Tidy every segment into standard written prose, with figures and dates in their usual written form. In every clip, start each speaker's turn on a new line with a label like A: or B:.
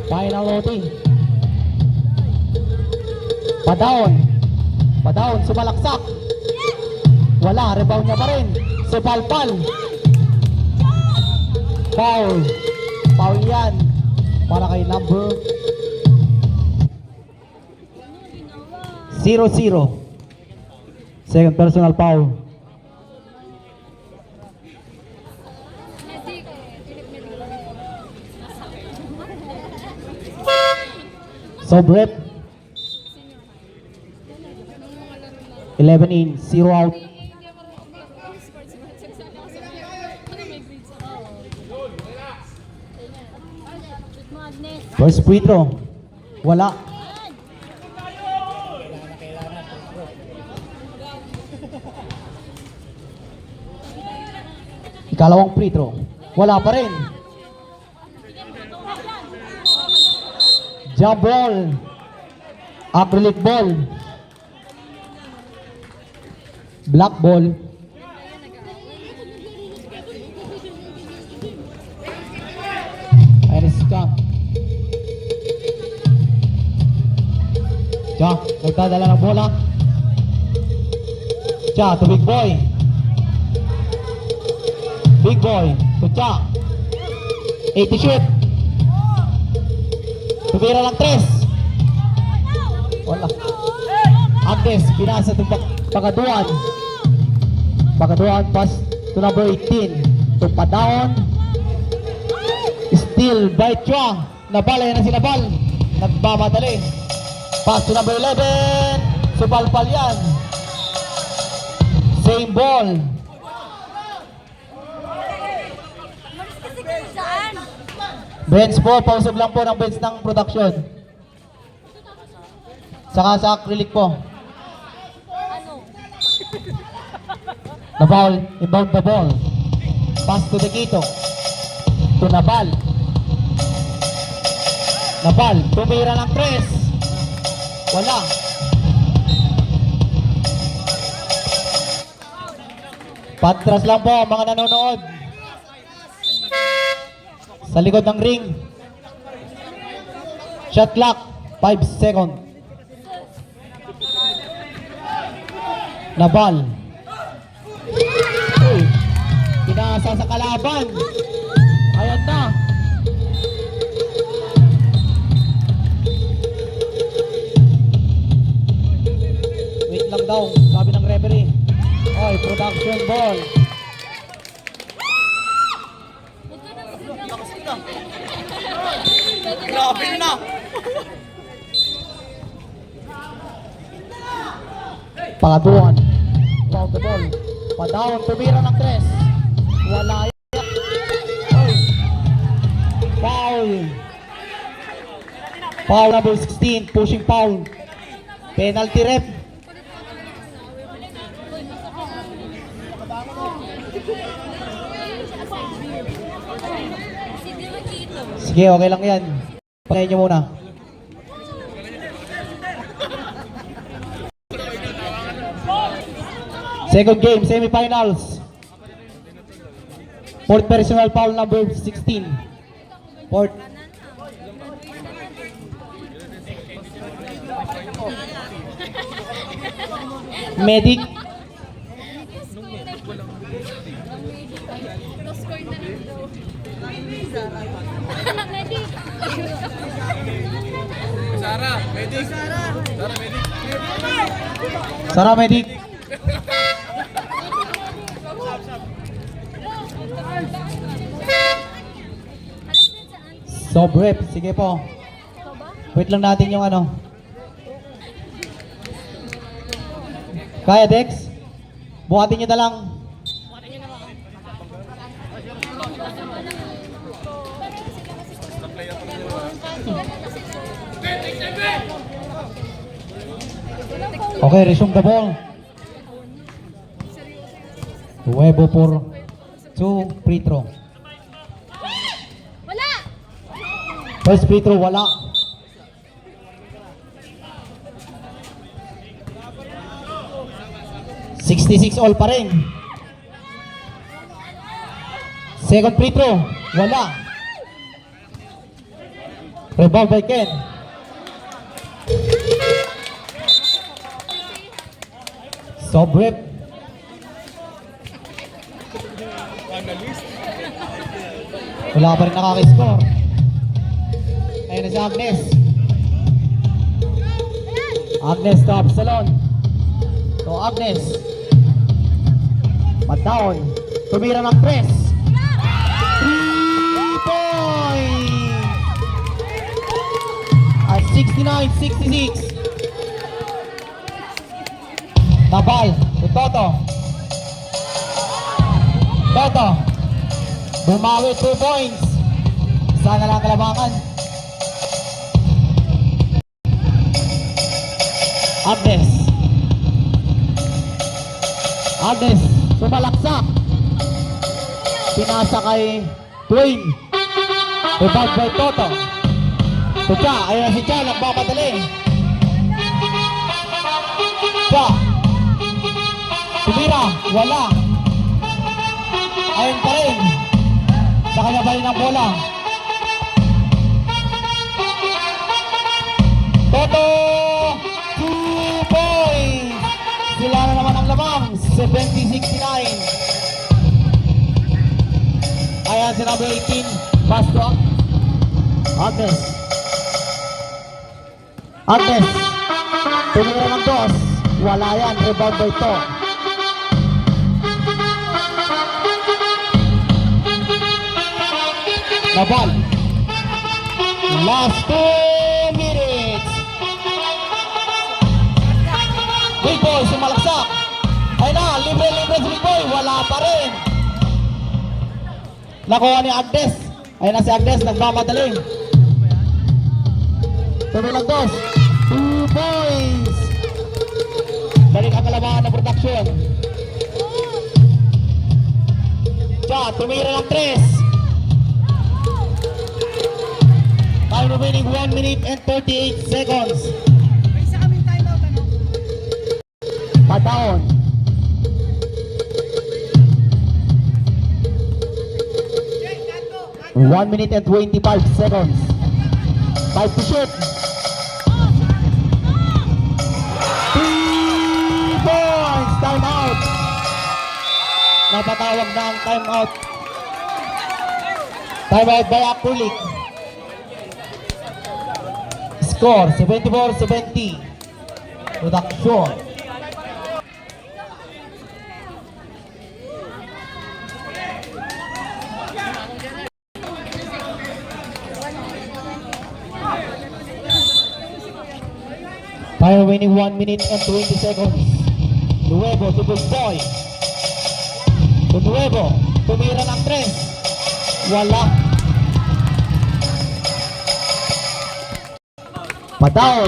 A: Final routing. Padaon. Padaon, sumalaksak. Wala, rebound niya pa rin. Supalpal. Foul. Foul yan. Para kay number 0-0. Second personal foul. Sobrep 11 in, 0 out. First free throw. Wala. Ikalawang free throw. Wala pa rin. Jump ball. Acrylic ball. Black ball. Iris ka. Cha, nagdadala ng bola. Cha, to big boy. Big boy, to Cha. 80 shoot. Tumira lang 3. Wala. Antes, pinasa itong Pagaduan. Pagaduan pass to number 18. To Padaon. Still by Chua. Nabal, yan na si Nabal. Nagmamadali. Pass to number 11. Subalpal yan. Same ball. Bench po, pausog lang po ng bench ng production. Saka sa acrylic po. Nabal, inbound the ball. Pass to the Quito. To Nabal. Nabal, tumira ng 3. Wala. Patras lang po mga nanonood. Sa likod ng ring. Shot clock, 5 seconds. Nabal. Uy, pinasa sa kalaban. Ayan na. Wait lang daw, sabi ng referee. Oy, production ball.
B: Grabe na!
A: Pagaduan. Foul the ball. Padaon, tumira ng 3. Wala yan. Oy. Foul. Foul number 16. Pushing foul. Penalty rep. Sige, okay lang yan. Pagayin nyo muna. Second game, semifinals. Fourth personal foul number 16. Fourth. Medic.
B: Sara, medic. Sara, medic.
A: Sara, medic. Sobrep, sige po. Wait lang natin yung ano. Kaya Dex? Buhatin nyo na lang. Okay, resume the ball. Huevo for 2 free throw.
C: Wala!
A: First free throw, wala. $66 all pa rin. Second free throw, wala. Rebound by Ken. Sobrep. Wala pa rin nakaka-score. Ayun na si Agnes. Agnes to Absalon. To Agnes. Pag-down. Tumira ng press. 3 point! At 69-66. Nabal. To Toto. Toto. Bumawi 2 points. Sana lang kalabangan. Agnes. Agnes. Sumalaksak. Pinasa kay Dwayne. Rebound by Toto. Tucha. Ayun na si Cha. Nagpapadali. Cha. Tumira. Wala. Ayun pa rin. Sa kanya ba rin ang bola? Toto! 2 points! Sila na naman ang lamang. 70-69. Ayan si number 18. Pass to Agnes. Agnes. Tumira ng dos. Wala yan. Rebound by To. Nabal. Last 2 minutes. Big Boy sumalaksak. Ay na, libre si Big Boy. Wala pa rin. Nakuha ni Agnes. Ay na si Agnes, nagmamadali. Tumilang dos. 2 points. Balik ang kalabangan ng production. Cha, tumira ng 3. Time remaining 1 minute and 38 seconds.
C: May isa kaming timeout, ano?
A: Pataon.
C: Jake, Kanto!
A: 1 minute and 25 seconds. 5 to shoot. 3 points. Time out. Napatawag na ang time out. Time out by Akulik. Score 74-70. Production. Time remaining 1 minute and 20 seconds. Nuevo to Big Boy. To Nuevo. Tumira ng 3. Wala. Pataon.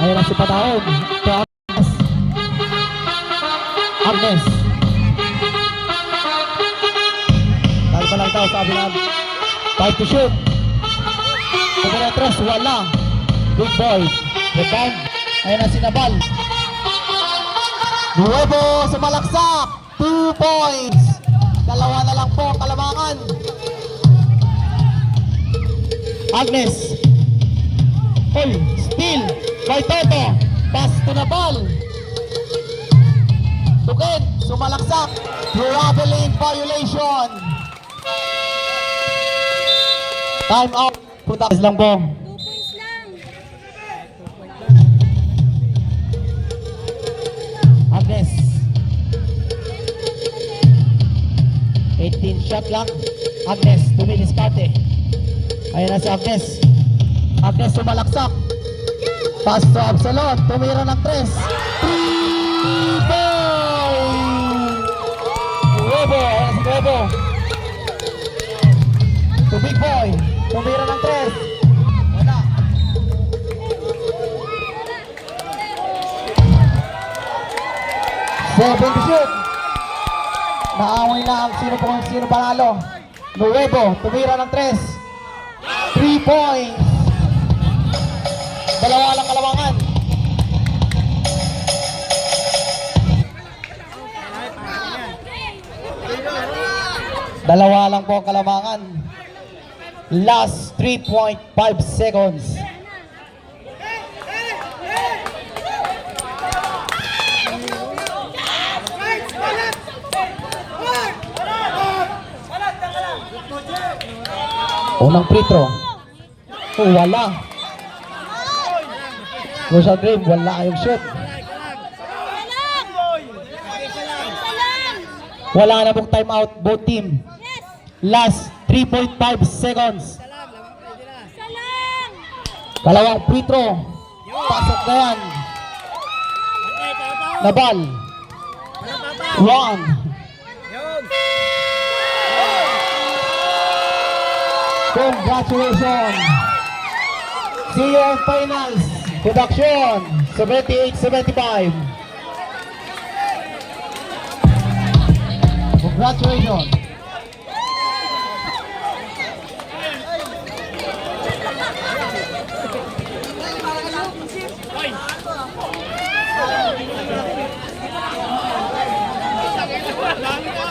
A: Ayun na si Pataon. To Agnes. Agnes. Dahil pa lang daw sabi na 5 to shoot. Tumira 3. Wala. Big Boy. Rebound. Ayun na si Nabal. Nuevo sumalaksak. 2 points. Dalawa na lang po kalamangan. Agnes. Oy, steal by Toto. Pass to Nabal. Tukin, sumalaksak. Durable lane violation. Time out. Putak lang po.
C: 2 points lang.
A: Agnes. 18 shot lang. Agnes, dumidiskarte. Ayun na si Agnes. Agnes sumalaksak. Pass to Absalon. Tumira ng 3. 3 point! Nuevo. Ayun na si Nuevo. To Big Boy. Tumira ng 3. Wala. Seven to shoot. Naaway na ang sino panalo. Nuevo. Tumira ng 3. 3 points. Dalawa lang kalawangan. Dalawa lang po ang kalamangan. Last 3.5 seconds. Unang free throw. Oh, wala. Rosa Grave, wala yung shoot. Wala na pong timeout, both team. Last 3.5 seconds. Kalawang free throw. Pasok na yan. Nabal. 1. Congratulations. See you on finals. Production 78-75. Congratulations.
B: Dami ka.